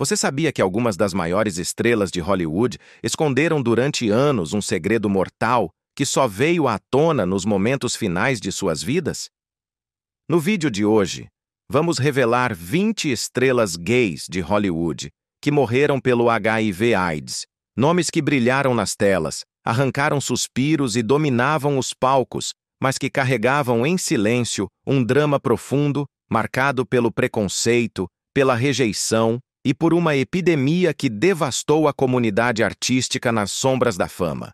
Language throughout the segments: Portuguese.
Você sabia que algumas das maiores estrelas de Hollywood esconderam durante anos um segredo mortal que só veio à tona nos momentos finais de suas vidas? No vídeo de hoje, vamos revelar 20 estrelas gays de Hollywood que morreram pelo HIV/AIDS, nomes que brilharam nas telas, arrancaram suspiros e dominavam os palcos, mas que carregavam em silêncio um drama profundo, marcado pelo preconceito, pela rejeição e por uma epidemia que devastou a comunidade artística nas sombras da fama.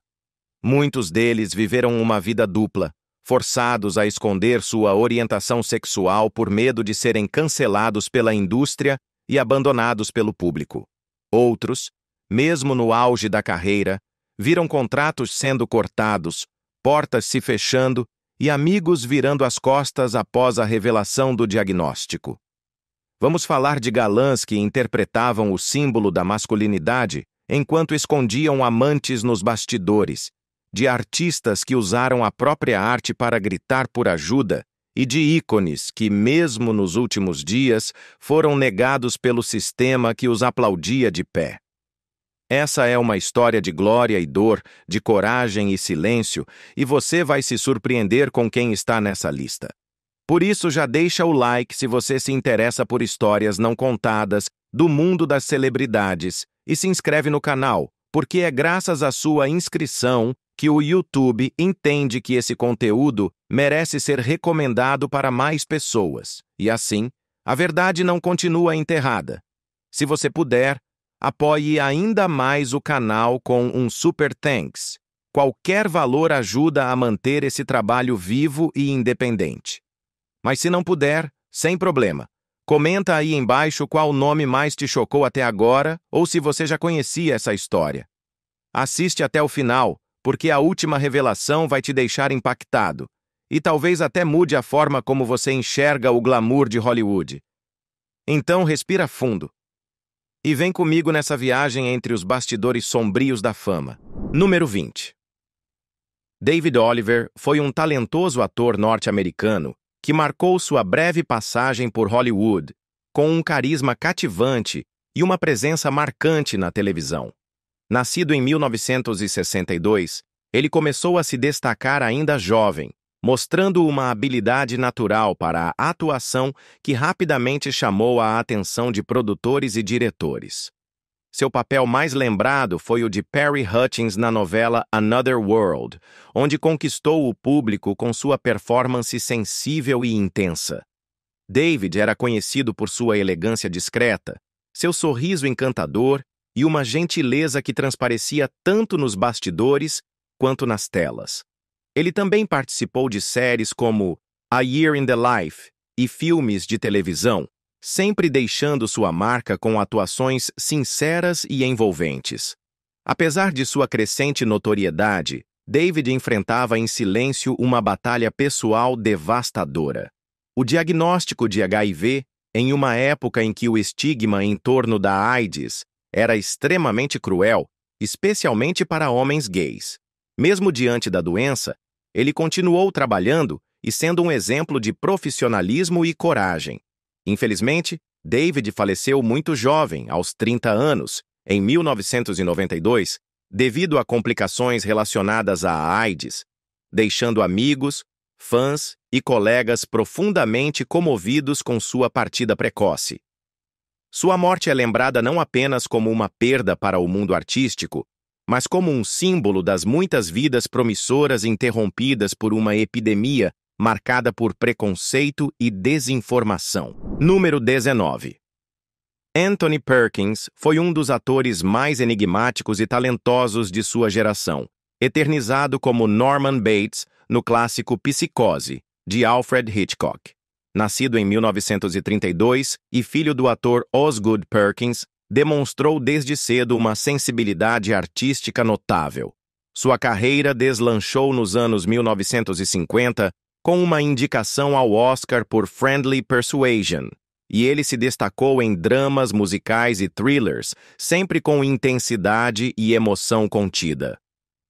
Muitos deles viveram uma vida dupla, forçados a esconder sua orientação sexual por medo de serem cancelados pela indústria e abandonados pelo público. Outros, mesmo no auge da carreira, viram contratos sendo cortados, portas se fechando e amigos virando as costas após a revelação do diagnóstico. Vamos falar de galãs que interpretavam o símbolo da masculinidade enquanto escondiam amantes nos bastidores, de artistas que usaram a própria arte para gritar por ajuda e de ícones que, mesmo nos últimos dias, foram negados pelo sistema que os aplaudia de pé. Essa é uma história de glória e dor, de coragem e silêncio, e você vai se surpreender com quem está nessa lista. Por isso, já deixa o like se você se interessa por histórias não contadas do mundo das celebridades e se inscreve no canal, porque é graças à sua inscrição que o YouTube entende que esse conteúdo merece ser recomendado para mais pessoas. E assim, a verdade não continua enterrada. Se você puder, apoie ainda mais o canal com um Super Thanks. Qualquer valor ajuda a manter esse trabalho vivo e independente. Mas se não puder, sem problema. Comenta aí embaixo qual nome mais te chocou até agora ou se você já conhecia essa história. Assiste até o final, porque a última revelação vai te deixar impactado e talvez até mude a forma como você enxerga o glamour de Hollywood. Então respira fundo e vem comigo nessa viagem entre os bastidores sombrios da fama. Número 20. David Oliver foi um talentoso ator norte-americano que marcou sua breve passagem por Hollywood, com um carisma cativante e uma presença marcante na televisão. Nascido em 1962, ele começou a se destacar ainda jovem, mostrando uma habilidade natural para a atuação que rapidamente chamou a atenção de produtores e diretores. Seu papel mais lembrado foi o de Perry Hutchins na novela Another World, onde conquistou o público com sua performance sensível e intensa. David era conhecido por sua elegância discreta, seu sorriso encantador e uma gentileza que transparecia tanto nos bastidores quanto nas telas. Ele também participou de séries como A Year in the Life e filmes de televisão, sempre deixando sua marca com atuações sinceras e envolventes. Apesar de sua crescente notoriedade, David enfrentava em silêncio uma batalha pessoal devastadora. O diagnóstico de HIV, em uma época em que o estigma em torno da AIDS era extremamente cruel, especialmente para homens gays. Mesmo diante da doença, ele continuou trabalhando e sendo um exemplo de profissionalismo e coragem. Infelizmente, David faleceu muito jovem, aos 30 anos, em 1992, devido a complicações relacionadas à AIDS, deixando amigos, fãs e colegas profundamente comovidos com sua partida precoce. Sua morte é lembrada não apenas como uma perda para o mundo artístico, mas como um símbolo das muitas vidas promissoras interrompidas por uma epidemia marcada por preconceito e desinformação. Número 19. Anthony Perkins foi um dos atores mais enigmáticos e talentosos de sua geração, eternizado como Norman Bates no clássico Psicose, de Alfred Hitchcock. Nascido em 1932 e filho do ator Osgood Perkins, demonstrou desde cedo uma sensibilidade artística notável. Sua carreira deslanchou nos anos 1950 com uma indicação ao Oscar por Friendly Persuasion, e ele se destacou em dramas musicais e thrillers, sempre com intensidade e emoção contida.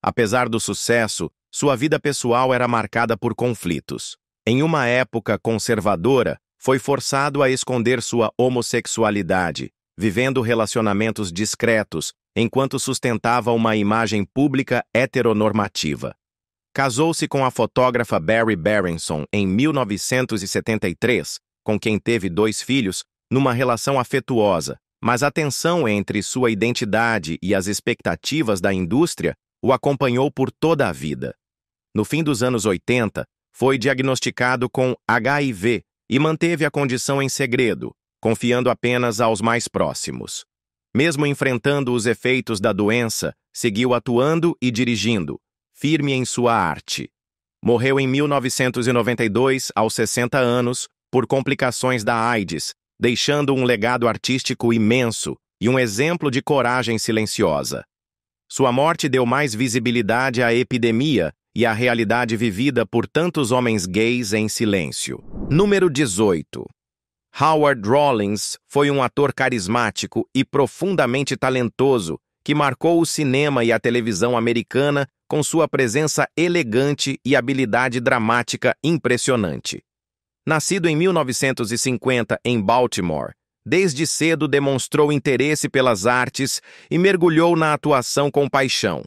Apesar do sucesso, sua vida pessoal era marcada por conflitos. Em uma época conservadora, foi forçado a esconder sua homossexualidade, vivendo relacionamentos discretos, enquanto sustentava uma imagem pública heteronormativa. Casou-se com a fotógrafa Barry Berenson em 1973, com quem teve 2 filhos, numa relação afetuosa, mas a tensão entre sua identidade e as expectativas da indústria o acompanhou por toda a vida. No fim dos anos 80, foi diagnosticado com HIV e manteve a condição em segredo, confiando apenas aos mais próximos. Mesmo enfrentando os efeitos da doença, seguiu atuando e dirigindo, firme em sua arte. Morreu em 1992, aos 60 anos, por complicações da AIDS, deixando um legado artístico imenso e um exemplo de coragem silenciosa. Sua morte deu mais visibilidade à epidemia e à realidade vivida por tantos homens gays em silêncio. Número 18. Howard Rollins foi um ator carismático e profundamente talentoso que marcou o cinema e a televisão americana com sua presença elegante e habilidade dramática impressionante. Nascido em 1950 em Baltimore, desde cedo demonstrou interesse pelas artes e mergulhou na atuação com paixão.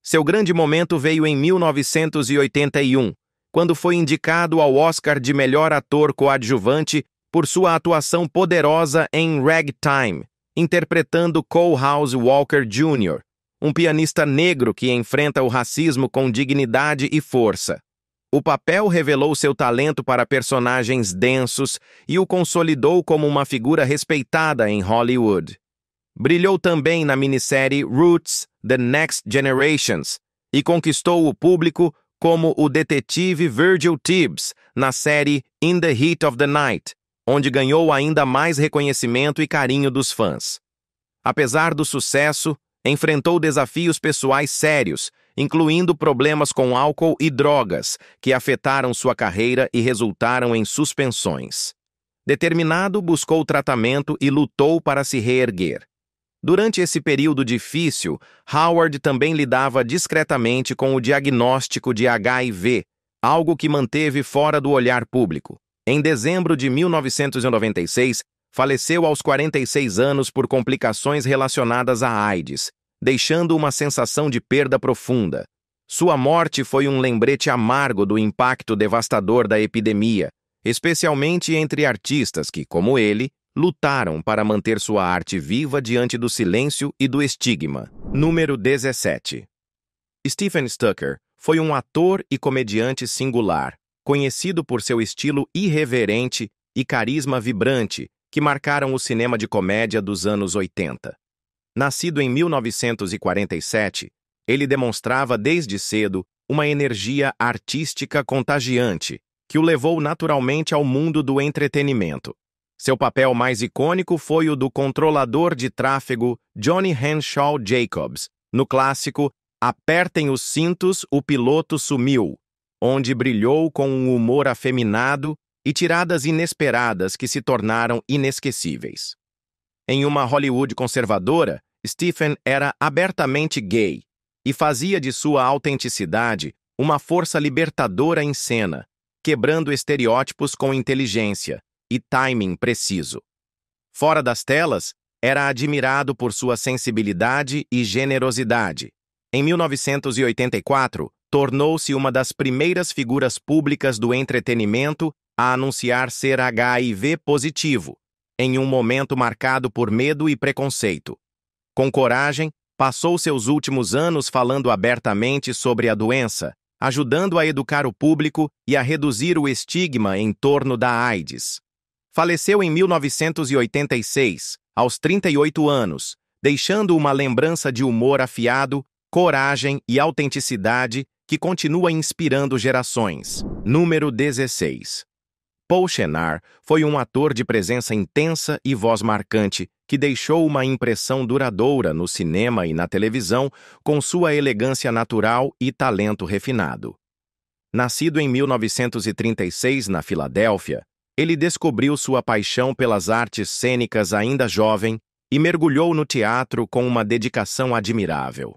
Seu grande momento veio em 1981, quando foi indicado ao Oscar de melhor ator coadjuvante por sua atuação poderosa em Ragtime, interpretando Cole House Walker Jr., um pianista negro que enfrenta o racismo com dignidade e força. O papel revelou seu talento para personagens densos e o consolidou como uma figura respeitada em Hollywood. Brilhou também na minissérie Roots: The Next Generations e conquistou o público como o detetive Virgil Tibbs na série In the Heat of the Night, onde ganhou ainda mais reconhecimento e carinho dos fãs. Apesar do sucesso, enfrentou desafios pessoais sérios, incluindo problemas com álcool e drogas, que afetaram sua carreira e resultaram em suspensões. Determinado, buscou tratamento e lutou para se reerguer. Durante esse período difícil, Howard também lidava discretamente com o diagnóstico de HIV, algo que manteve fora do olhar público. Em dezembro de 1996, faleceu aos 46 anos por complicações relacionadas à AIDS, deixando uma sensação de perda profunda. Sua morte foi um lembrete amargo do impacto devastador da epidemia, especialmente entre artistas que, como ele, lutaram para manter sua arte viva diante do silêncio e do estigma. Número 17. Stephen Stucker foi um ator e comediante singular, conhecido por seu estilo irreverente e carisma vibrante, que marcaram o cinema de comédia dos anos 80. Nascido em 1947, ele demonstrava desde cedo uma energia artística contagiante, que o levou naturalmente ao mundo do entretenimento. Seu papel mais icônico foi o do controlador de tráfego Johnny Henshaw Jacobs, no clássico Apertem os Cintos, o Piloto Sumiu, onde brilhou com um humor afeminado e tiradas inesperadas que se tornaram inesquecíveis. Em uma Hollywood conservadora, Stephen era abertamente gay e fazia de sua autenticidade uma força libertadora em cena, quebrando estereótipos com inteligência e timing preciso. Fora das telas, era admirado por sua sensibilidade e generosidade. Em 1984, tornou-se uma das primeiras figuras públicas do entretenimento a anunciar ser HIV positivo, em um momento marcado por medo e preconceito. Com coragem, passou seus últimos anos falando abertamente sobre a doença, ajudando a educar o público e a reduzir o estigma em torno da AIDS. Faleceu em 1986, aos 38 anos, deixando uma lembrança de humor afiado, coragem e autenticidade que continua inspirando gerações. Número 16. Paul Shenar foi um ator de presença intensa e voz marcante que deixou uma impressão duradoura no cinema e na televisão com sua elegância natural e talento refinado. Nascido em 1936 na Filadélfia, ele descobriu sua paixão pelas artes cênicas ainda jovem e mergulhou no teatro com uma dedicação admirável.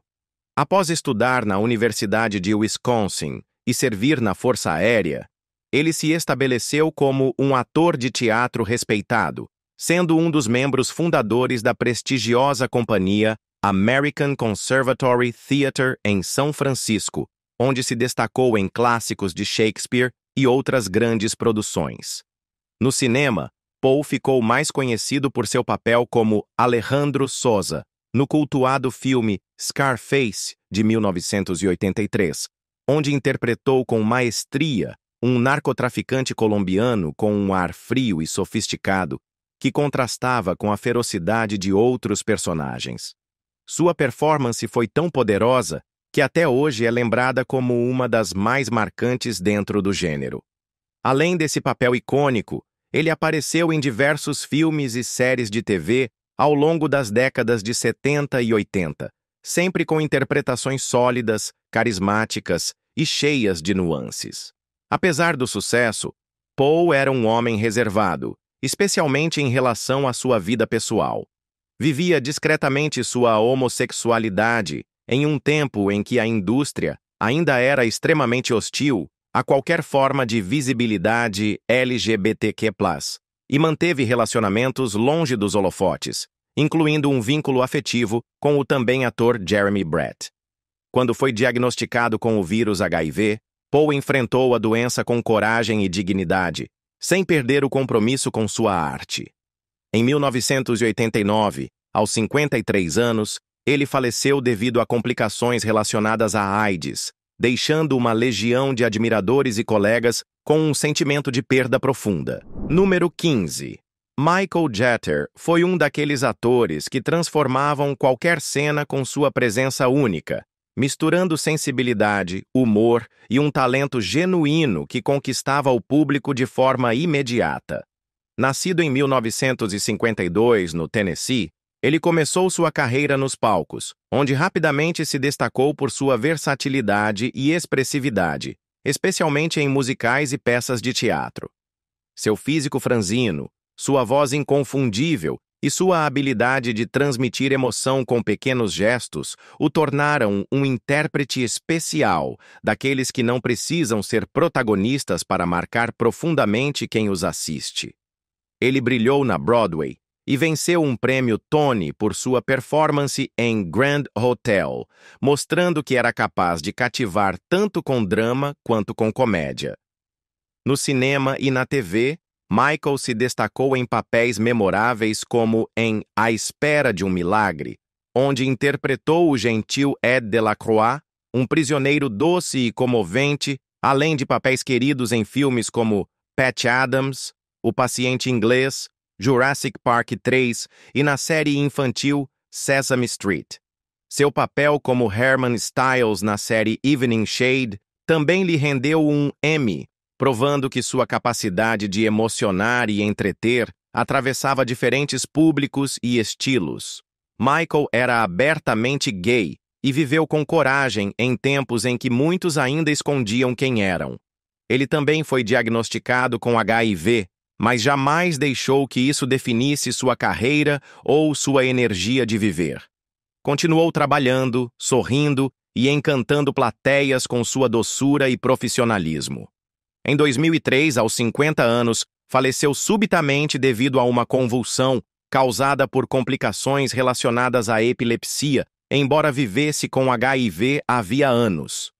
Após estudar na Universidade de Wisconsin e servir na Força Aérea, ele se estabeleceu como um ator de teatro respeitado, sendo um dos membros fundadores da prestigiosa companhia American Conservatory Theatre em São Francisco, onde se destacou em clássicos de Shakespeare e outras grandes produções. No cinema, Paul ficou mais conhecido por seu papel como Alejandro Souza, no cultuado filme Scarface, de 1983, onde interpretou com maestria um narcotraficante colombiano com um ar frio e sofisticado que contrastava com a ferocidade de outros personagens. Sua performance foi tão poderosa que até hoje é lembrada como uma das mais marcantes dentro do gênero. Além desse papel icônico, ele apareceu em diversos filmes e séries de TV ao longo das décadas de 70 e 80, sempre com interpretações sólidas, carismáticas e cheias de nuances. Apesar do sucesso, Paul era um homem reservado, especialmente em relação à sua vida pessoal. Vivia discretamente sua homossexualidade em um tempo em que a indústria ainda era extremamente hostil a qualquer forma de visibilidade LGBTQ+, e manteve relacionamentos longe dos holofotes, incluindo um vínculo afetivo com o também ator Jeremy Brett. Quando foi diagnosticado com o vírus HIV, Paul enfrentou a doença com coragem e dignidade, sem perder o compromisso com sua arte. Em 1989, aos 53 anos, ele faleceu devido a complicações relacionadas à AIDS, deixando uma legião de admiradores e colegas com um sentimento de perda profunda. Número 15. Michael Jeter foi um daqueles atores que transformavam qualquer cena com sua presença única, misturando sensibilidade, humor e um talento genuíno que conquistava o público de forma imediata. Nascido em 1952, no Tennessee, ele começou sua carreira nos palcos, onde rapidamente se destacou por sua versatilidade e expressividade, especialmente em musicais e peças de teatro. Seu físico franzino, sua voz inconfundível e sua habilidade de transmitir emoção com pequenos gestos o tornaram um intérprete especial, daqueles que não precisam ser protagonistas para marcar profundamente quem os assiste. Ele brilhou na Broadway e venceu um prêmio Tony por sua performance em Grand Hotel, mostrando que era capaz de cativar tanto com drama quanto com comédia. No cinema e na TV, Michael se destacou em papéis memoráveis como em A Espera de um Milagre, onde interpretou o gentil Ed Delacroix, um prisioneiro doce e comovente, além de papéis queridos em filmes como Patch Adams, O Paciente Inglês, Jurassic Park 3 e na série infantil Sesame Street. Seu papel como Herman Styles na série Evening Shade também lhe rendeu um Emmy, provando que sua capacidade de emocionar e entreter atravessava diferentes públicos e estilos. Michael era abertamente gay e viveu com coragem em tempos em que muitos ainda escondiam quem eram. Ele também foi diagnosticado com HIV, mas jamais deixou que isso definisse sua carreira ou sua energia de viver. Continuou trabalhando, sorrindo e encantando plateias com sua doçura e profissionalismo. Em 2003, aos 50 anos, faleceu subitamente devido a uma convulsão causada por complicações relacionadas à epilepsia, embora vivesse com HIV havia anos.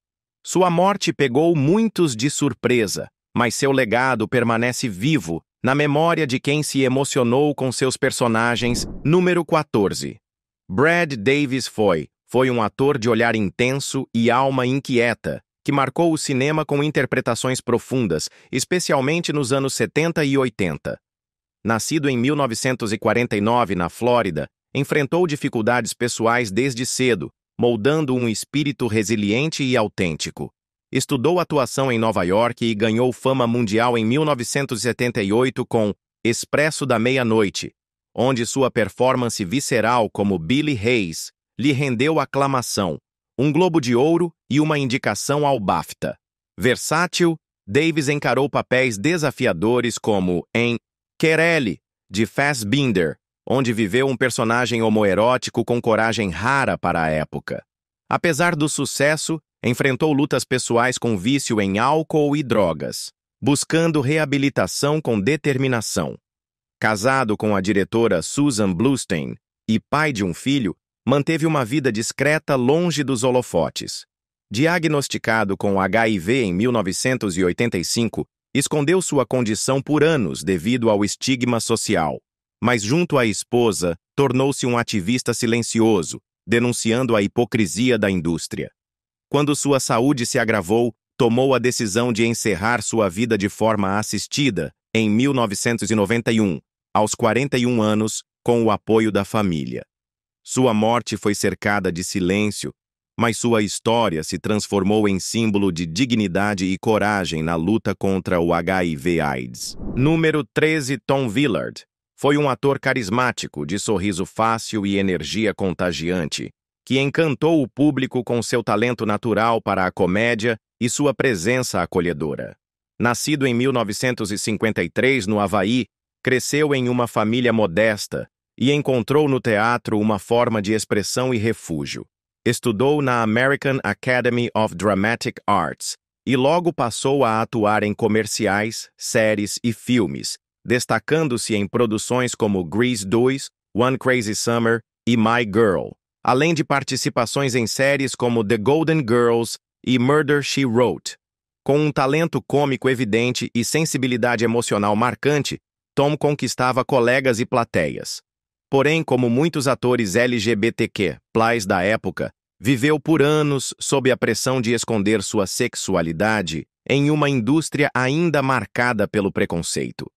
Sua morte pegou muitos de surpresa, mas seu legado permanece vivo na memória de quem se emocionou com seus personagens. Número 14. Brad Davis foi um ator de olhar intenso e alma inquieta, que marcou o cinema com interpretações profundas, especialmente nos anos 70 e 80. Nascido em 1949 na Flórida, enfrentou dificuldades pessoais desde cedo, moldando um espírito resiliente e autêntico. Estudou atuação em Nova York e ganhou fama mundial em 1978 com Expresso da Meia-Noite, onde sua performance visceral como Billy Hayes lhe rendeu aclamação, um Globo de Ouro e uma indicação ao BAFTA. Versátil, Davis encarou papéis desafiadores como em Querelle, de Fassbinder, onde viveu um personagem homoerótico com coragem rara para a época. Apesar do sucesso, enfrentou lutas pessoais com vício em álcool e drogas, buscando reabilitação com determinação. Casado com a diretora Susan Bluestein e pai de um filho, manteve uma vida discreta longe dos holofotes. Diagnosticado com HIV em 1985, escondeu sua condição por anos devido ao estigma social. Mas junto à esposa, tornou-se um ativista silencioso, denunciando a hipocrisia da indústria. Quando sua saúde se agravou, tomou a decisão de encerrar sua vida de forma assistida em 1991, aos 41 anos, com o apoio da família. Sua morte foi cercada de silêncio, mas sua história se transformou em símbolo de dignidade e coragem na luta contra o HIV/AIDS. Número 13, Tom Villard. Foi um ator carismático, de sorriso fácil e energia contagiante, que encantou o público com seu talento natural para a comédia e sua presença acolhedora. Nascido em 1953 no Havaí, cresceu em uma família modesta e encontrou no teatro uma forma de expressão e refúgio. Estudou na American Academy of Dramatic Arts e logo passou a atuar em comerciais, séries e filmes, destacando-se em produções como Grease 2, One Crazy Summer e My Girl, além de participações em séries como The Golden Girls e Murder, She Wrote. Com um talento cômico evidente e sensibilidade emocional marcante, Tom conquistava colegas e plateias. Porém, como muitos atores LGBTQ+ da época, viveu por anos sob a pressão de esconder sua sexualidade em uma indústria ainda marcada pelo preconceito.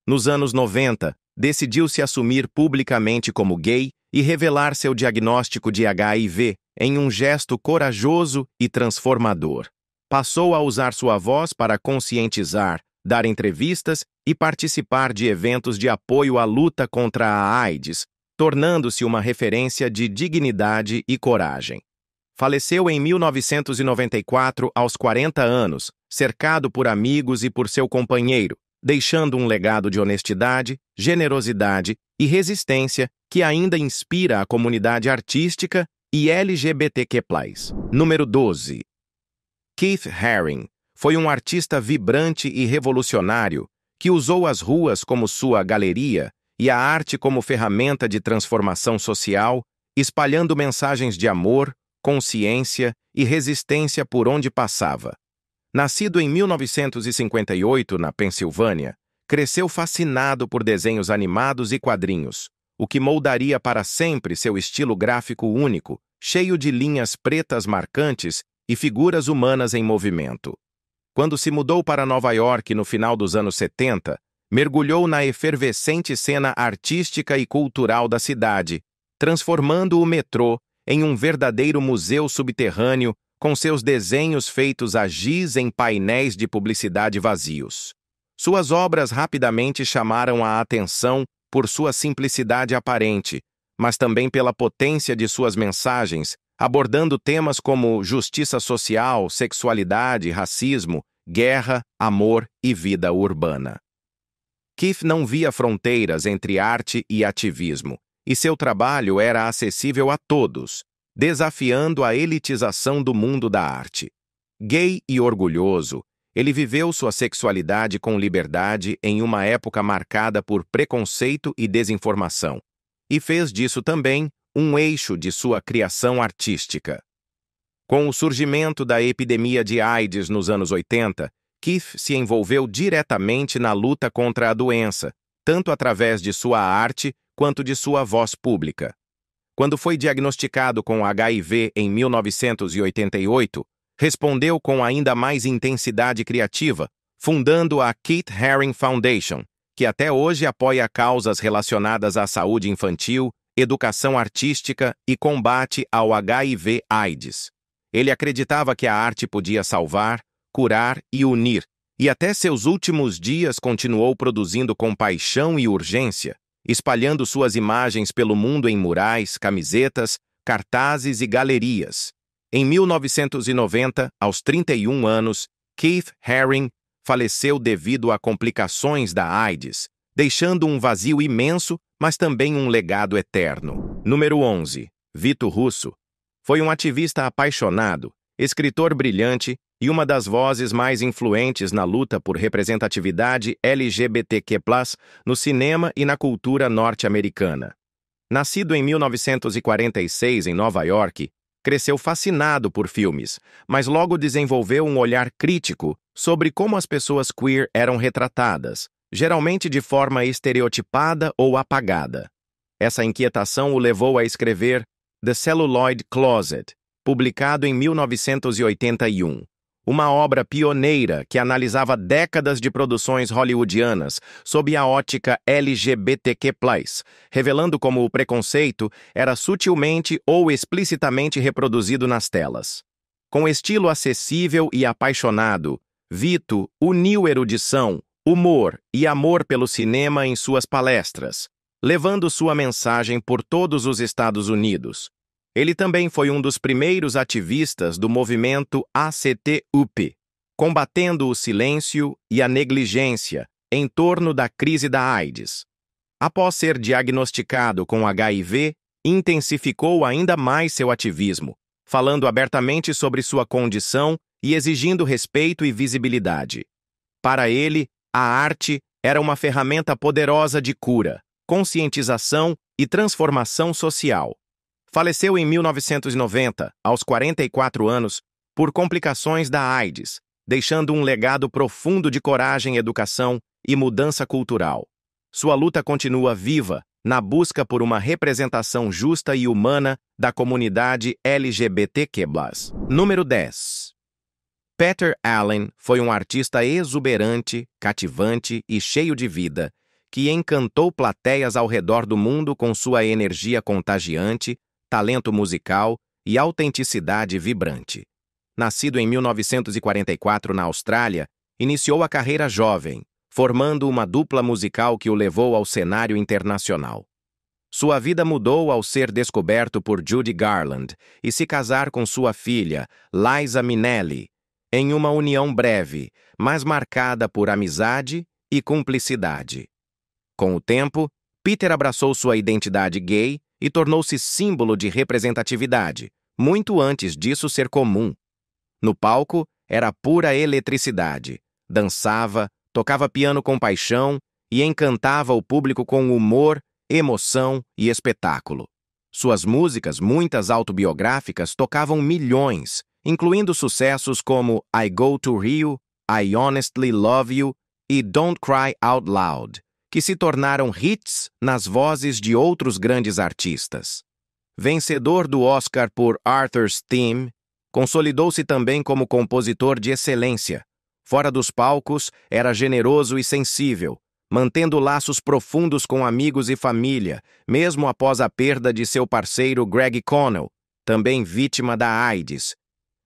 Nos anos 90, decidiu se assumir publicamente como gay e revelar seu diagnóstico de HIV em um gesto corajoso e transformador. Passou a usar sua voz para conscientizar, dar entrevistas e participar de eventos de apoio à luta contra a AIDS, tornando-se uma referência de dignidade e coragem. Faleceu em 1994 aos 40 anos, cercado por amigos e por seu companheiro, deixando um legado de honestidade, generosidade e resistência que ainda inspira a comunidade artística e LGBTQ+. Número 12. Keith Haring foi um artista vibrante e revolucionário que usou as ruas como sua galeria e a arte como ferramenta de transformação social, espalhando mensagens de amor, consciência e resistência por onde passava. Nascido em 1958 na Pensilvânia, cresceu fascinado por desenhos animados e quadrinhos, o que moldaria para sempre seu estilo gráfico único, cheio de linhas pretas marcantes e figuras humanas em movimento. Quando se mudou para Nova York no final dos anos 70, mergulhou na efervescente cena artística e cultural da cidade, transformando o metrô em um verdadeiro museu subterrâneo com seus desenhos feitos a giz em painéis de publicidade vazios. Suas obras rapidamente chamaram a atenção por sua simplicidade aparente, mas também pela potência de suas mensagens, abordando temas como justiça social, sexualidade, racismo, guerra, amor e vida urbana. Keith não via fronteiras entre arte e ativismo, e seu trabalho era acessível a todos, desafiando a elitização do mundo da arte. Gay e orgulhoso, ele viveu sua sexualidade com liberdade em uma época marcada por preconceito e desinformação, e fez disso também um eixo de sua criação artística. Com o surgimento da epidemia de AIDS nos anos 80, Keith se envolveu diretamente na luta contra a doença, tanto através de sua arte quanto de sua voz pública. Quando foi diagnosticado com HIV em 1988, respondeu com ainda mais intensidade criativa, fundando a Keith Haring Foundation, que até hoje apoia causas relacionadas à saúde infantil, educação artística e combate ao HIV/AIDS. Ele acreditava que a arte podia salvar, curar e unir, e até seus últimos dias continuou produzindo com paixão e urgência, espalhando suas imagens pelo mundo em murais, camisetas, cartazes e galerias. Em 1990, aos 31 anos, Keith Haring faleceu devido a complicações da AIDS, deixando um vazio imenso, mas também um legado eterno. Número 11. Vito Russo. Foi um ativista apaixonado, escritor brilhante e uma das vozes mais influentes na luta por representatividade LGBTQ+, no cinema e na cultura norte-americana. Nascido em 1946 em Nova York, cresceu fascinado por filmes, mas logo desenvolveu um olhar crítico sobre como as pessoas queer eram retratadas, geralmente de forma estereotipada ou apagada. Essa inquietação o levou a escrever The Celluloid Closet, publicado em 1981, uma obra pioneira que analisava décadas de produções hollywoodianas sob a ótica LGBTQ+, revelando como o preconceito era sutilmente ou explicitamente reproduzido nas telas. Com estilo acessível e apaixonado, Vito uniu erudição, humor e amor pelo cinema em suas palestras, levando sua mensagem por todos os Estados Unidos. Ele também foi um dos primeiros ativistas do movimento ACTUP, combatendo o silêncio e a negligência em torno da crise da AIDS. Após ser diagnosticado com HIV, intensificou ainda mais seu ativismo, falando abertamente sobre sua condição e exigindo respeito e visibilidade. Para ele, a arte era uma ferramenta poderosa de cura, conscientização e transformação social. Faleceu em 1990, aos 44 anos, por complicações da AIDS, deixando um legado profundo de coragem, educação e mudança cultural. Sua luta continua viva na busca por uma representação justa e humana da comunidade LGBTQ+. Número 10. Peter Allen foi um artista exuberante, cativante e cheio de vida, que encantou plateias ao redor do mundo com sua energia contagiante, talento musical e autenticidade vibrante. Nascido em 1944 na Austrália, iniciou a carreira jovem, formando uma dupla musical que o levou ao cenário internacional. Sua vida mudou ao ser descoberto por Judy Garland e se casar com sua filha, Liza Minnelli, em uma união breve, mas marcada por amizade e cumplicidade. Com o tempo, Peter abraçou sua identidade gay e tornou-se símbolo de representatividade, muito antes disso ser comum. No palco, era pura eletricidade. Dançava, tocava piano com paixão e encantava o público com humor, emoção e espetáculo. Suas músicas, muitas autobiográficas, tocavam milhões, incluindo sucessos como I Go to Rio, I Honestly Love You e Don't Cry Out Loud, que se tornaram hits nas vozes de outros grandes artistas. Vencedor do Oscar por Arthur's Theme, consolidou-se também como compositor de excelência. Fora dos palcos, era generoso e sensível, mantendo laços profundos com amigos e família, mesmo após a perda de seu parceiro Greg Connell, também vítima da AIDS.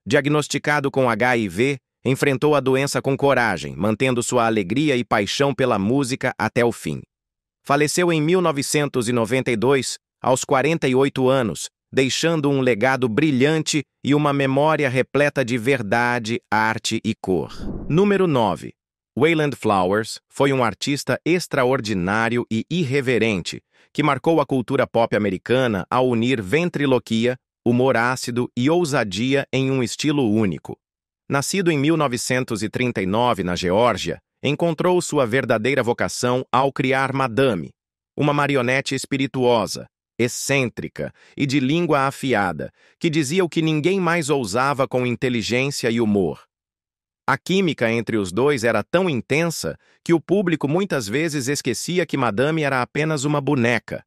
Diagnosticado com HIV, enfrentou a doença com coragem, mantendo sua alegria e paixão pela música até o fim. Faleceu em 1992, aos 48 anos, deixando um legado brilhante e uma memória repleta de verdade, arte e cor. Número 9. Wayland Flowers foi um artista extraordinário e irreverente, que marcou a cultura pop americana ao unir ventriloquia, humor ácido e ousadia em um estilo único. Nascido em 1939 na Geórgia, encontrou sua verdadeira vocação ao criar Madame, uma marionete espirituosa, excêntrica e de língua afiada, que dizia o que ninguém mais ousava com inteligência e humor. A química entre os dois era tão intensa que o público muitas vezes esquecia que Madame era apenas uma boneca.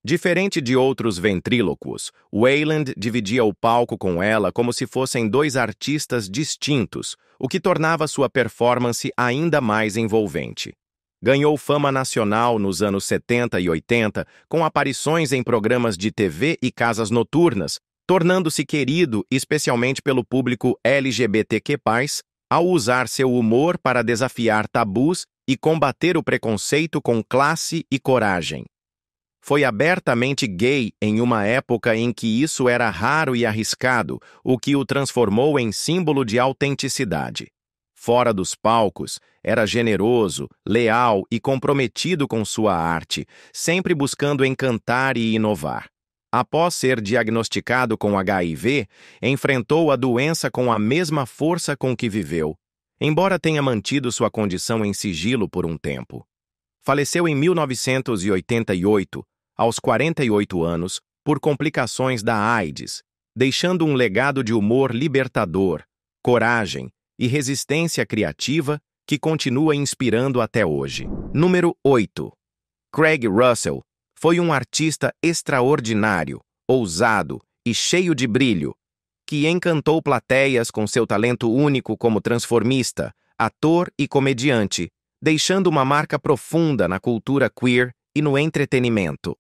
Diferente de outros ventrílocos, Wayland dividia o palco com ela como se fossem dois artistas distintos, o que tornava sua performance ainda mais envolvente. Ganhou fama nacional nos anos 70 e 80 com aparições em programas de TV e casas noturnas, tornando-se querido especialmente pelo público LGBTQ+, ao usar seu humor para desafiar tabus e combater o preconceito com classe e coragem. Foi abertamente gay em uma época em que isso era raro e arriscado, o que o transformou em símbolo de autenticidade. Fora dos palcos, era generoso, leal e comprometido com sua arte, sempre buscando encantar e inovar. Após ser diagnosticado com HIV, enfrentou a doença com a mesma força com que viveu, embora tenha mantido sua condição em sigilo por um tempo. Faleceu em 1988, aos 48 anos, por complicações da AIDS, deixando um legado de humor libertador, coragem e resistência criativa que continua inspirando até hoje. Número 8. Craig Russell foi um artista extraordinário, ousado e cheio de brilho, que encantou plateias com seu talento único como transformista, ator e comediante, deixando uma marca profunda na cultura queer e no entretenimento.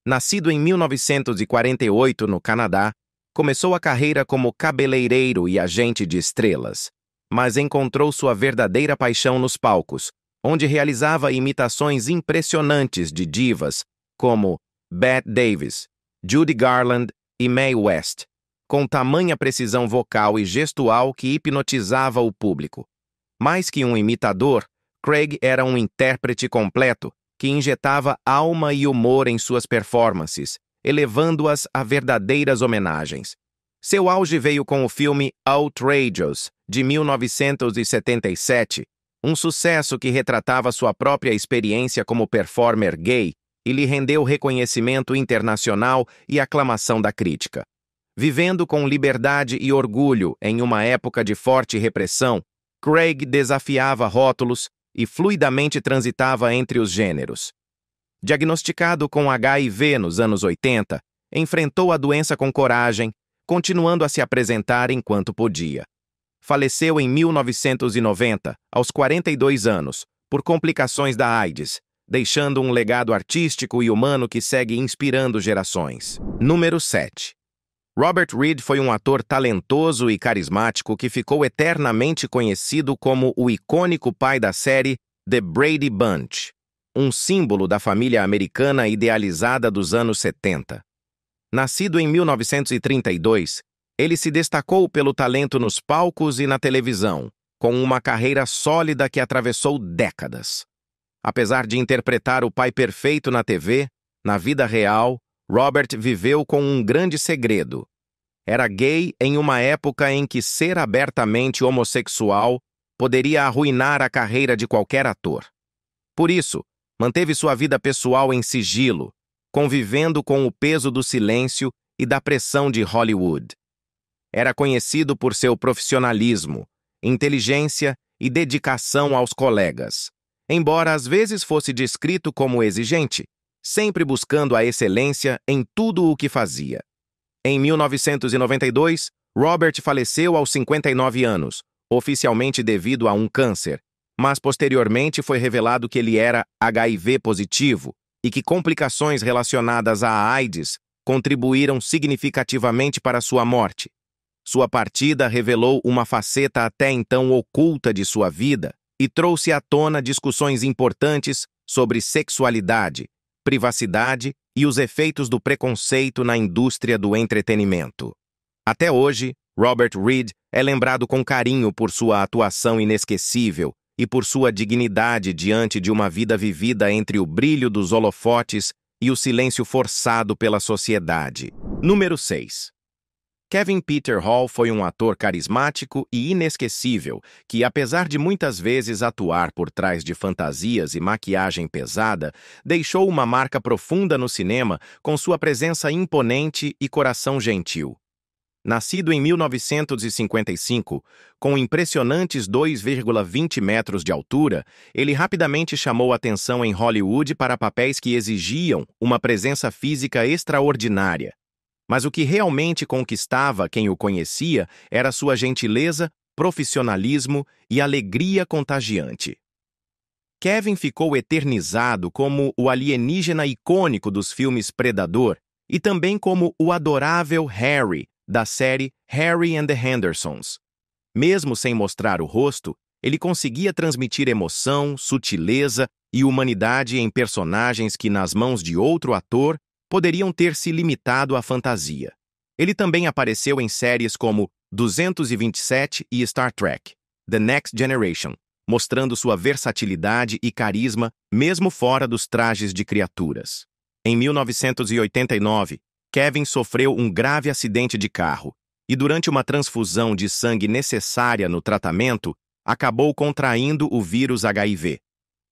Nascido em 1948 no Canadá, começou a carreira como cabeleireiro e agente de estrelas, mas encontrou sua verdadeira paixão nos palcos, onde realizava imitações impressionantes de divas como Bette Davis, Judy Garland e Mae West, com tamanha precisão vocal e gestual que hipnotizava o público. Mais que um imitador, Craig era um intérprete completo que injetava alma e humor em suas performances, elevando-as a verdadeiras homenagens. Seu auge veio com o filme Outrageous, de 1977, um sucesso que retratava sua própria experiência como performer gay e lhe rendeu reconhecimento internacional e aclamação da crítica. Vivendo com liberdade e orgulho em uma época de forte repressão, Craig desafiava rótulos e fluidamente transitava entre os gêneros. Diagnosticado com HIV nos anos 80, enfrentou a doença com coragem, continuando a se apresentar enquanto podia. Faleceu em 1990, aos 42 anos, por complicações da AIDS, deixando um legado artístico e humano que segue inspirando gerações. Número 7. Robert Reed foi um ator talentoso e carismático que ficou eternamente conhecido como o icônico pai da série The Brady Bunch, um símbolo da família americana idealizada dos anos 70. Nascido em 1932, ele se destacou pelo talento nos palcos e na televisão, com uma carreira sólida que atravessou décadas. Apesar de interpretar o pai perfeito na TV, na vida real, Robert viveu com um grande segredo. Era gay em uma época em que ser abertamente homossexual poderia arruinar a carreira de qualquer ator. Por isso, manteve sua vida pessoal em sigilo, convivendo com o peso do silêncio e da pressão de Hollywood. Era conhecido por seu profissionalismo, inteligência e dedicação aos colegas, embora às vezes fosse descrito como exigente, sempre buscando a excelência em tudo o que fazia. Em 1992, Robert faleceu aos 59 anos, oficialmente devido a um câncer, mas posteriormente foi revelado que ele era HIV positivo e que complicações relacionadas à AIDS contribuíram significativamente para sua morte. Sua partida revelou uma faceta até então oculta de sua vida e trouxe à tona discussões importantes sobre sexualidade, privacidade e os efeitos do preconceito na indústria do entretenimento. Até hoje, Robert Reed é lembrado com carinho por sua atuação inesquecível e por sua dignidade diante de uma vida vivida entre o brilho dos holofotes e o silêncio forçado pela sociedade. Número 6. Kevin Peter Hall foi um ator carismático e inesquecível que, apesar de muitas vezes atuar por trás de fantasias e maquiagem pesada, deixou uma marca profunda no cinema com sua presença imponente e coração gentil. Nascido em 1955, com impressionantes 2,20 metros de altura, ele rapidamente chamou atenção em Hollywood para papéis que exigiam uma presença física extraordinária. Mas o que realmente conquistava quem o conhecia era sua gentileza, profissionalismo e alegria contagiante. Kevin ficou eternizado como o alienígena icônico dos filmes Predador e também como o adorável Harry, da série Harry and the Hendersons. Mesmo sem mostrar o rosto, ele conseguia transmitir emoção, sutileza e humanidade em personagens que, nas mãos de outro ator, poderiam ter se limitado à fantasia. Ele também apareceu em séries como 227 e Star Trek, The Next Generation, mostrando sua versatilidade e carisma mesmo fora dos trajes de criaturas. Em 1989, Kevin sofreu um grave acidente de carro e, durante uma transfusão de sangue necessária no tratamento, acabou contraindo o vírus HIV.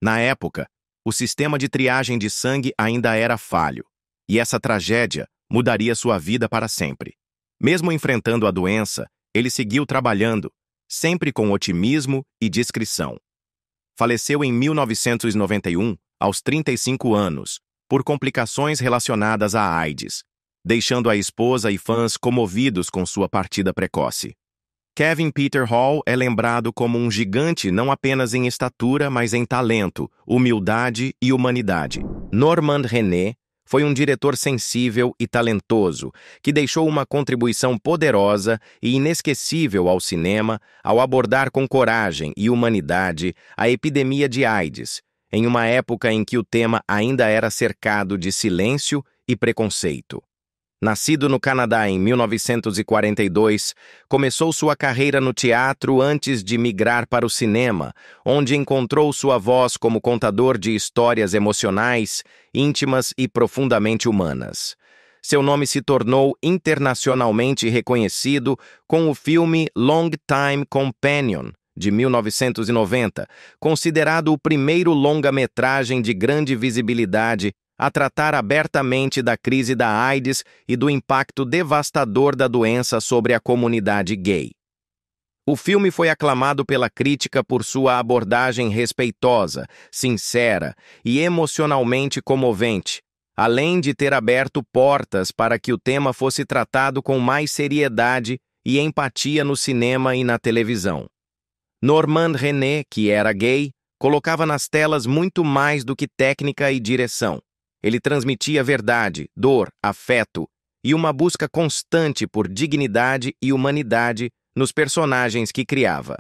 Na época, o sistema de triagem de sangue ainda era falho, e essa tragédia mudaria sua vida para sempre. Mesmo enfrentando a doença, ele seguiu trabalhando, sempre com otimismo e discrição. Faleceu em 1991, aos 35 anos, por complicações relacionadas à AIDS, deixando a esposa e fãs comovidos com sua partida precoce. Kevin Peter Hall é lembrado como um gigante não apenas em estatura, mas em talento, humildade e humanidade. Normand René foi um diretor sensível e talentoso, que deixou uma contribuição poderosa e inesquecível ao cinema ao abordar com coragem e humanidade a epidemia de AIDS, em uma época em que o tema ainda era cercado de silêncio e preconceito. Nascido no Canadá em 1942, começou sua carreira no teatro antes de migrar para o cinema, onde encontrou sua voz como contador de histórias emocionais, íntimas e profundamente humanas. Seu nome se tornou internacionalmente reconhecido com o filme Long Time Companion, de 1990, considerado o primeiro longa-metragem de grande visibilidade a tratar abertamente da crise da AIDS e do impacto devastador da doença sobre a comunidade gay. O filme foi aclamado pela crítica por sua abordagem respeitosa, sincera e emocionalmente comovente, além de ter aberto portas para que o tema fosse tratado com mais seriedade e empatia no cinema e na televisão. Normand René, que era gay, colocava nas telas muito mais do que técnica e direção. Ele transmitia verdade, dor, afeto e uma busca constante por dignidade e humanidade nos personagens que criava.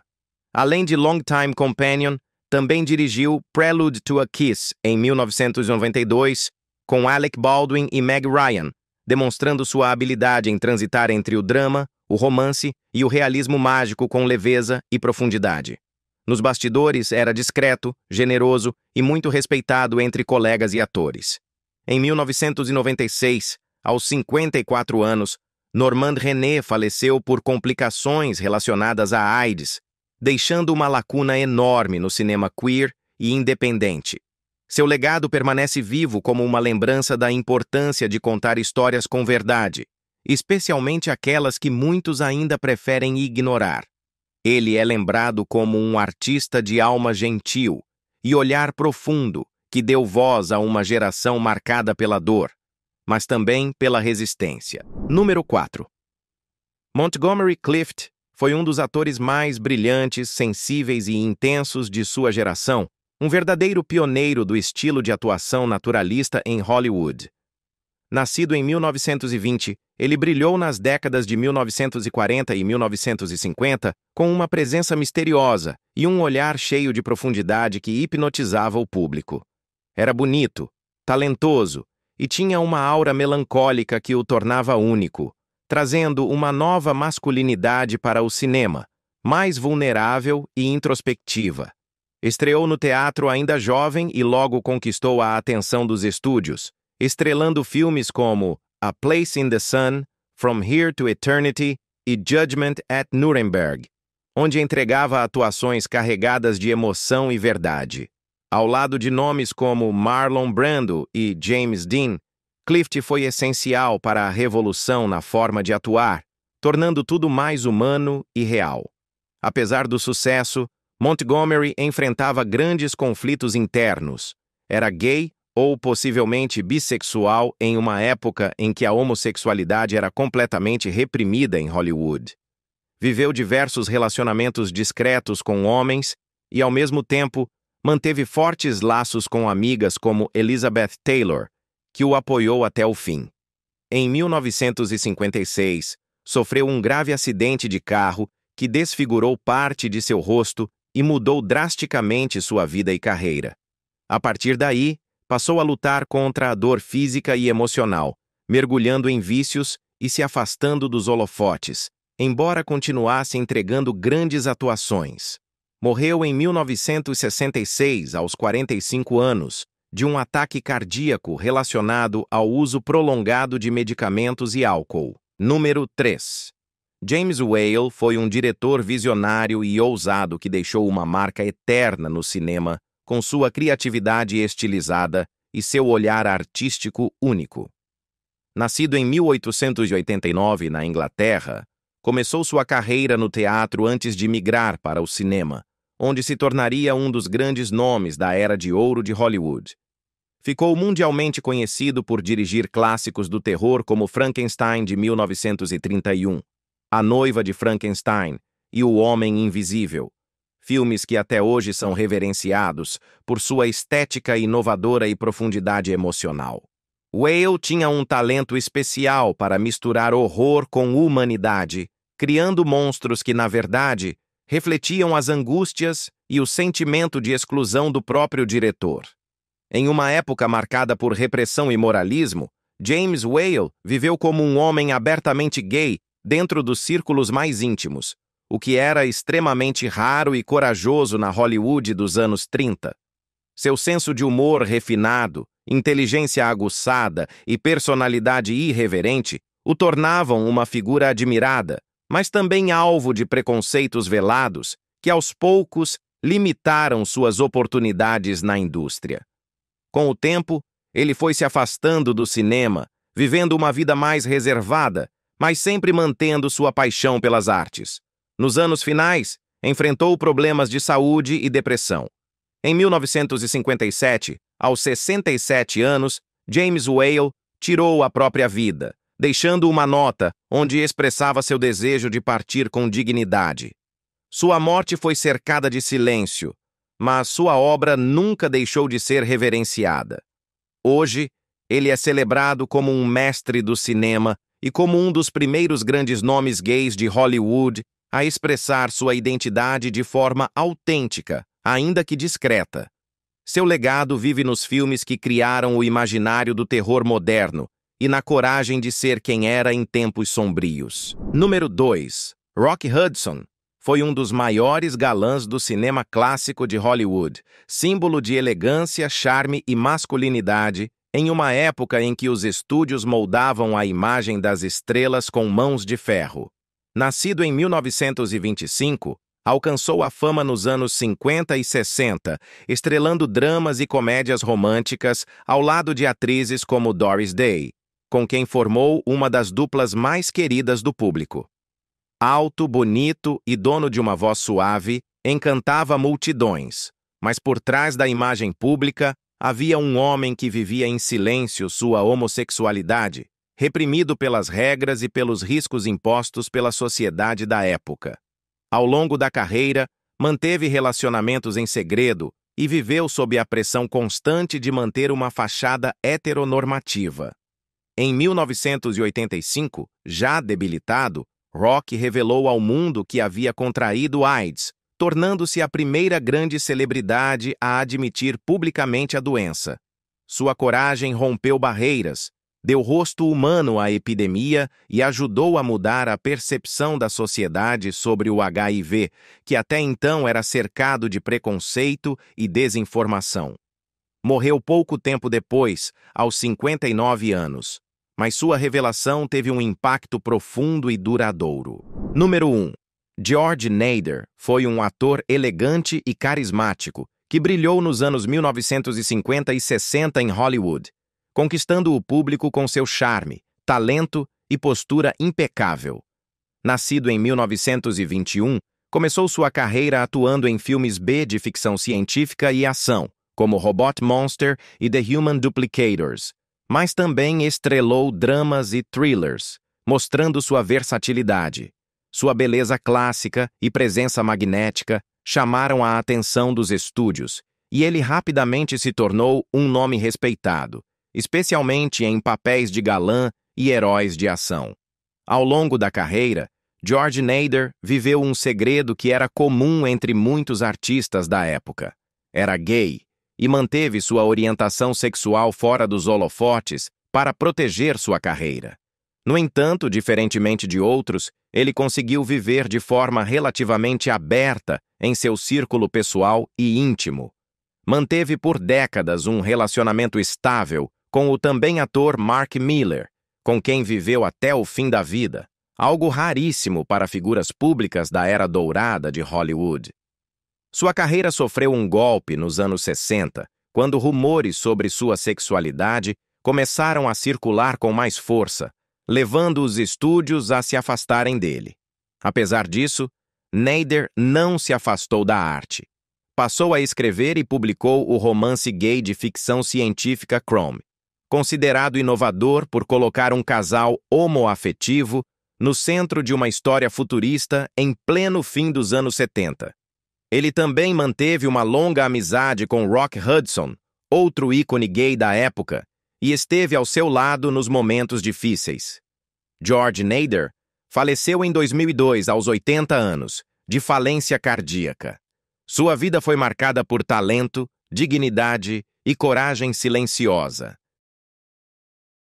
Além de Long Time Companion, também dirigiu Prelude to a Kiss, em 1992, com Alec Baldwin e Meg Ryan, demonstrando sua habilidade em transitar entre o drama, o romance e o realismo mágico com leveza e profundidade. Nos bastidores, era discreto, generoso e muito respeitado entre colegas e atores. Em 1996, aos 54 anos, Normand René faleceu por complicações relacionadas à AIDS, deixando uma lacuna enorme no cinema queer e independente. Seu legado permanece vivo como uma lembrança da importância de contar histórias com verdade, especialmente aquelas que muitos ainda preferem ignorar. Ele é lembrado como um artista de alma gentil e olhar profundo, que deu voz a uma geração marcada pela dor, mas também pela resistência. Número 4. Montgomery Clift foi um dos atores mais brilhantes, sensíveis e intensos de sua geração, um verdadeiro pioneiro do estilo de atuação naturalista em Hollywood. Nascido em 1920, ele brilhou nas décadas de 1940 e 1950 com uma presença misteriosa e um olhar cheio de profundidade que hipnotizava o público. Era bonito, talentoso e tinha uma aura melancólica que o tornava único, trazendo uma nova masculinidade para o cinema, mais vulnerável e introspectiva. Estreou no teatro ainda jovem e logo conquistou a atenção dos estúdios, estrelando filmes como A Place in the Sun, From Here to Eternity e Judgment at Nuremberg, onde entregava atuações carregadas de emoção e verdade. Ao lado de nomes como Marlon Brando e James Dean, Clift foi essencial para a revolução na forma de atuar, tornando tudo mais humano e real. Apesar do sucesso, Montgomery enfrentava grandes conflitos internos. Era gay ou possivelmente bissexual em uma época em que a homossexualidade era completamente reprimida em Hollywood. Viveu diversos relacionamentos discretos com homens e, ao mesmo tempo, manteve fortes laços com amigas como Elizabeth Taylor, que o apoiou até o fim. Em 1956, sofreu um grave acidente de carro que desfigurou parte de seu rosto e mudou drasticamente sua vida e carreira. A partir daí, passou a lutar contra a dor física e emocional, mergulhando em vícios e se afastando dos holofotes, embora continuasse entregando grandes atuações. Morreu em 1966, aos 45 anos, de um ataque cardíaco relacionado ao uso prolongado de medicamentos e álcool. Número 3. James Whale foi um diretor visionário e ousado que deixou uma marca eterna no cinema com sua criatividade estilizada e seu olhar artístico único. Nascido em 1889 na Inglaterra, começou sua carreira no teatro antes de migrar para o cinema, onde se tornaria um dos grandes nomes da Era de Ouro de Hollywood. Ficou mundialmente conhecido por dirigir clássicos do terror como Frankenstein de 1931, A Noiva de Frankenstein e O Homem Invisível, filmes que até hoje são reverenciados por sua estética inovadora e profundidade emocional. Whale tinha um talento especial para misturar horror com humanidade, criando monstros que, na verdade, refletiam as angústias e o sentimento de exclusão do próprio diretor. Em uma época marcada por repressão e moralismo, James Whale viveu como um homem abertamente gay dentro dos círculos mais íntimos, o que era extremamente raro e corajoso na Hollywood dos anos 30. Seu senso de humor refinado, inteligência aguçada e personalidade irreverente o tornavam uma figura admirada, mas também alvo de preconceitos velados que, aos poucos, limitaram suas oportunidades na indústria. Com o tempo, ele foi se afastando do cinema, vivendo uma vida mais reservada, mas sempre mantendo sua paixão pelas artes. Nos anos finais, enfrentou problemas de saúde e depressão. Em 1957, aos 67 anos, James Whale tirou a própria vida, deixando uma nota onde expressava seu desejo de partir com dignidade. Sua morte foi cercada de silêncio, mas sua obra nunca deixou de ser reverenciada. Hoje, ele é celebrado como um mestre do cinema e como um dos primeiros grandes nomes gays de Hollywood a expressar sua identidade de forma autêntica, ainda que discreta. Seu legado vive nos filmes que criaram o imaginário do terror moderno e na coragem de ser quem era em tempos sombrios. Número 2. Rock Hudson foi um dos maiores galãs do cinema clássico de Hollywood, símbolo de elegância, charme e masculinidade, em uma época em que os estúdios moldavam a imagem das estrelas com mãos de ferro. Nascido em 1925, alcançou a fama nos anos 50 e 60, estrelando dramas e comédias românticas ao lado de atrizes como Doris Day, com quem formou uma das duplas mais queridas do público. Alto, bonito e dono de uma voz suave, encantava multidões, mas por trás da imagem pública havia um homem que vivia em silêncio sua homossexualidade, reprimido pelas regras e pelos riscos impostos pela sociedade da época. Ao longo da carreira, manteve relacionamentos em segredo e viveu sob a pressão constante de manter uma fachada heteronormativa. Em 1985, já debilitado, Rock revelou ao mundo que havia contraído AIDS, tornando-se a primeira grande celebridade a admitir publicamente a doença. Sua coragem rompeu barreiras, deu rosto humano à epidemia e ajudou a mudar a percepção da sociedade sobre o HIV, que até então era cercado de preconceito e desinformação. Morreu pouco tempo depois, aos 59 anos, mas sua revelação teve um impacto profundo e duradouro. Número 1. George Nader foi um ator elegante e carismático que brilhou nos anos 1950 e 60 em Hollywood, conquistando o público com seu charme, talento e postura impecável. Nascido em 1921, começou sua carreira atuando em filmes B de ficção científica e ação, como Robot Monster e The Human Duplicators, mas também estrelou dramas e thrillers, mostrando sua versatilidade. Sua beleza clássica e presença magnética chamaram a atenção dos estúdios, e ele rapidamente se tornou um nome respeitado, especialmente em papéis de galã e heróis de ação. Ao longo da carreira, George Nader viveu um segredo que era comum entre muitos artistas da época. Era gay e manteve sua orientação sexual fora dos holofotes para proteger sua carreira. No entanto, diferentemente de outros, ele conseguiu viver de forma relativamente aberta em seu círculo pessoal e íntimo. manteve por décadas um relacionamento estável com o também ator Mark Miller, com quem viveu até o fim da vida, algo raríssimo para figuras públicas da era dourada de Hollywood. Sua carreira sofreu um golpe nos anos 60, quando rumores sobre sua sexualidade começaram a circular com mais força, levando os estúdios a se afastarem dele. Apesar disso, Nader não se afastou da arte. Passou a escrever e publicou o romance gay de ficção científica Chrome, considerado inovador por colocar um casal homoafetivo no centro de uma história futurista em pleno fim dos anos 70. Ele também manteve uma longa amizade com Rock Hudson, outro ícone gay da época, e esteve ao seu lado nos momentos difíceis. George Nader faleceu em 2002, aos 80 anos, de falência cardíaca. Sua vida foi marcada por talento, dignidade e coragem silenciosa.